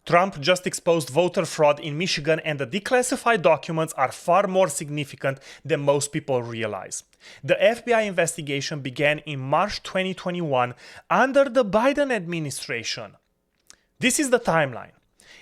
Trump just exposed voter fraud in Michigan, and the declassified documents are far more significant than most people realize. The FBI investigation began in March 2021 under the Biden administration. This is the timeline.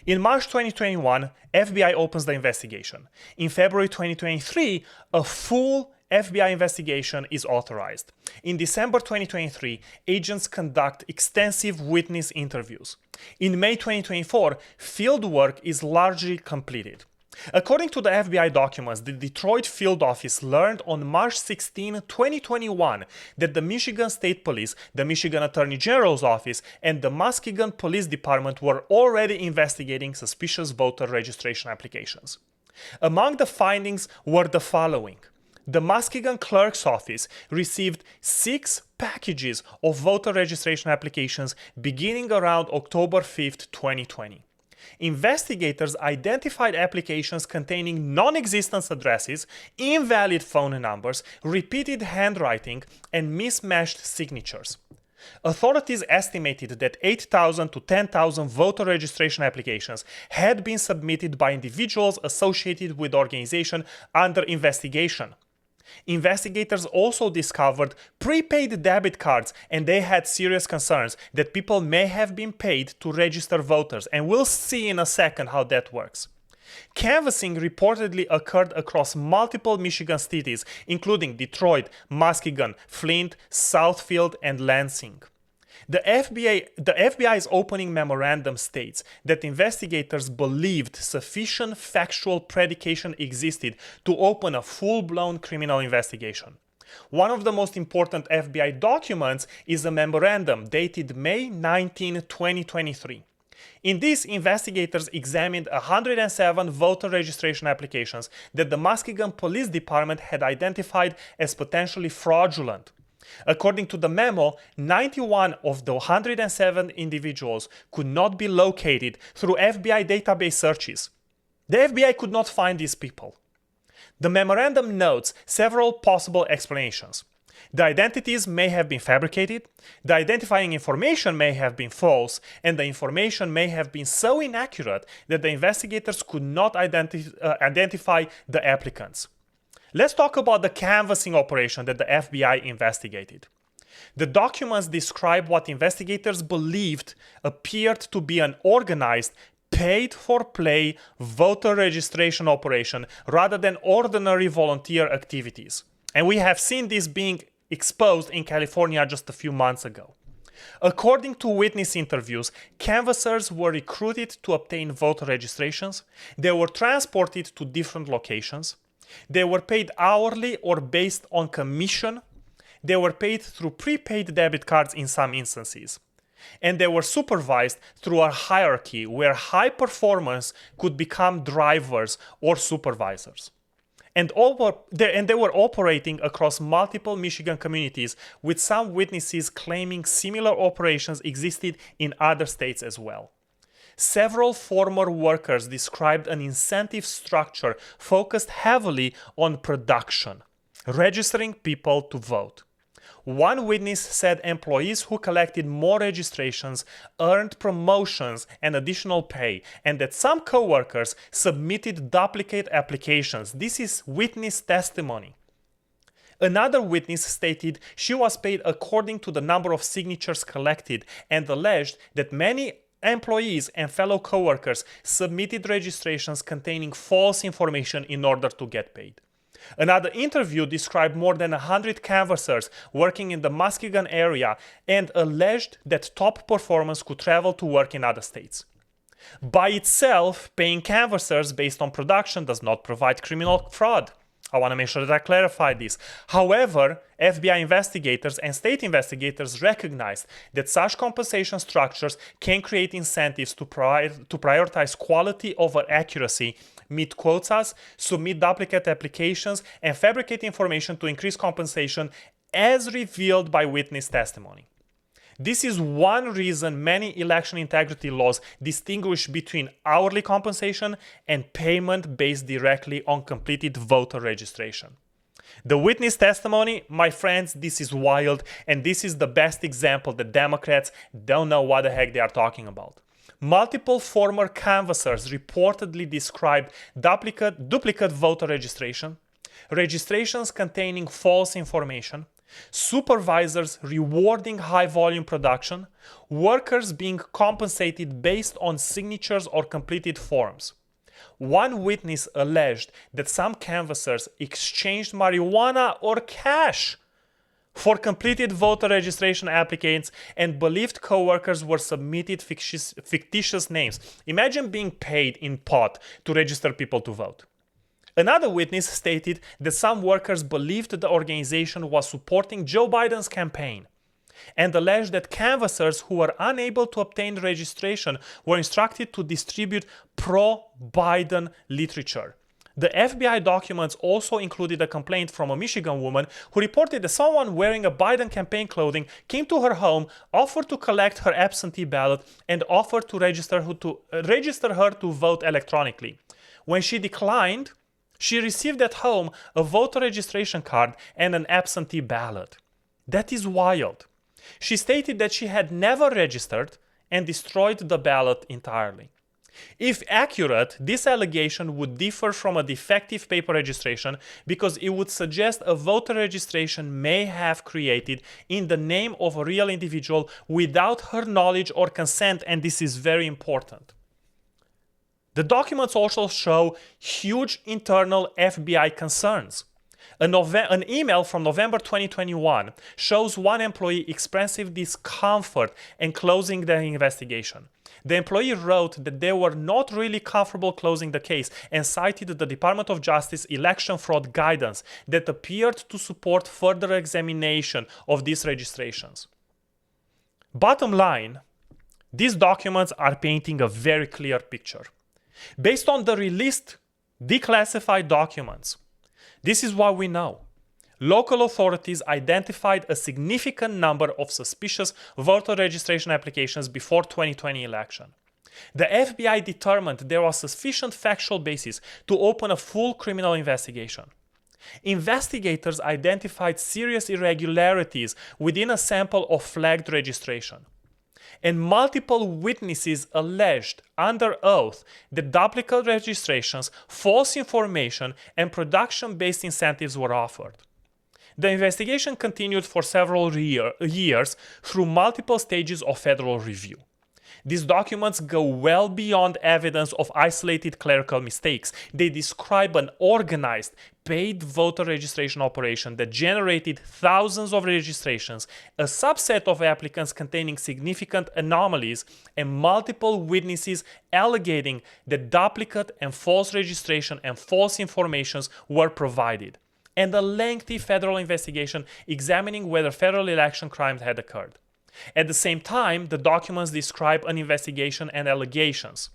In March 2021, FBI opens the investigation. In February 2023, a full FBI investigation is authorized. In December 2023, agents conduct extensive witness interviews. In May 2024, field work is largely completed. According to the FBI documents, the Detroit field office learned on March 16, 2021 that the Michigan State Police, the Michigan Attorney General's office, and the Muskegon Police Department were already investigating suspicious voter registration applications. Among the findings were the following. The Muskegon Clerk's Office received 6 packages of voter registration applications beginning around October 5, 2020. Investigators identified applications containing non-existent addresses, invalid phone numbers, repeated handwriting, and mismatched signatures. Authorities estimated that 8,000 to 10,000 voter registration applications had been submitted by individuals associated with the organization under investigation. Investigators also discovered prepaid debit cards, and they had serious concerns that people may have been paid to register voters, and we'll see in a second how that works. Canvassing reportedly occurred across multiple Michigan cities, including Detroit, Muskegon, Flint, Southfield, and Lansing. The FBI's opening memorandum states that investigators believed sufficient factual predication existed to open a full-blown criminal investigation. One of the most important FBI documents is a memorandum dated May 19, 2023. In this, investigators examined 107 voter registration applications that the Muskegon Police Department had identified as potentially fraudulent. According to the memo, 91 of the 107 individuals could not be located through FBI database searches. The FBI could not find these people. The memorandum notes several possible explanations. The identities may have been fabricated, the identifying information may have been false, and the information may have been so inaccurate that the investigators could not identify the applicants. Let's talk about the canvassing operation that the FBI investigated. The documents describe what investigators believed appeared to be an organized, paid-for-play voter registration operation rather than ordinary volunteer activities. And we have seen this being exposed in California just a few months ago. According to witness interviews, canvassers were recruited to obtain voter registrations. They were transported to different locations. They were paid hourly or based on commission. They were paid through prepaid debit cards in some instances. And they were supervised through a hierarchy where high performers could become drivers or supervisors. And they were operating across multiple Michigan communities, with some witnesses claiming similar operations existed in other states as well. Several former workers described an incentive structure focused heavily on production, registering people to vote. One witness said employees who collected more registrations earned promotions and additional pay, and that some co-workers submitted duplicate applications. This is witness testimony. Another witness stated she was paid according to the number of signatures collected, and alleged that many employees and fellow co-workers submitted registrations containing false information in order to get paid. Another interview described more than 100 canvassers working in the Muskegon area and alleged that top performers could travel to work in other states. By itself, paying canvassers based on production does not provide criminal fraud. I want to make sure that I clarify this. However, FBI investigators and state investigators recognized that such compensation structures can create incentives to prioritize quality over accuracy, meet quotas, submit duplicate applications, and fabricate information to increase compensation, as revealed by witness testimony. This is one reason many election integrity laws distinguish between hourly compensation and payment based directly on completed voter registration. The witness testimony, my friends, this is wild, and this is the best example that Democrats don't know what the heck they are talking about. Multiple former canvassers reportedly described duplicate voter registration, registrations containing false information, supervisors rewarding high-volume production, workers being compensated based on signatures or completed forms. One witness alleged that some canvassers exchanged marijuana or cash for completed voter registration applicants and believed co-workers were submitted fictitious names. Imagine being paid in pot to register people to vote. Another witness stated that some workers believed the organization was supporting Joe Biden's campaign and alleged that canvassers who were unable to obtain registration were instructed to distribute pro-Biden literature. The FBI documents also included a complaint from a Michigan woman who reported that someone wearing a Biden campaign clothing came to her home, offered to collect her absentee ballot, and offered to register her to vote electronically. When she declined, she received at home a voter registration card and an absentee ballot. That is wild. She stated that she had never registered and destroyed the ballot entirely. If accurate, this allegation would differ from a defective paper registration because it would suggest a voter registration may have created in the name of a real individual without her knowledge or consent, and this is very important. The documents also show huge internal FBI concerns. An email from November 2021 shows one employee expressing discomfort and closing the investigation. The employee wrote that they were not really comfortable closing the case and cited the Department of Justice election fraud guidance that appeared to support further examination of these registrations. Bottom line, these documents are painting a very clear picture. Based on the released declassified documents, this is what we know. Local authorities identified a significant number of suspicious voter registration applications before 2020 election. The FBI determined there was sufficient factual basis to open a full criminal investigation. Investigators identified serious irregularities within a sample of flagged registration. And multiple witnesses alleged under oath that duplicate registrations, false information, and production-based incentives were offered. The investigation continued for several years through multiple stages of federal review. These documents go well beyond evidence of isolated clerical mistakes. They describe an organized, paid voter registration operation that generated thousands of registrations, a subset of applicants containing significant anomalies, and multiple witnesses alleging that duplicate and false registration and false informations were provided, and a lengthy federal investigation examining whether federal election crimes had occurred. At the same time, the documents describe an investigation and allegations.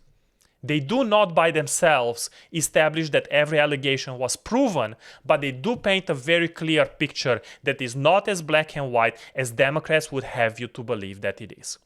They do not by themselves establish that every allegation was proven, but they do paint a very clear picture that is not as black and white as Democrats would have you to believe that it is.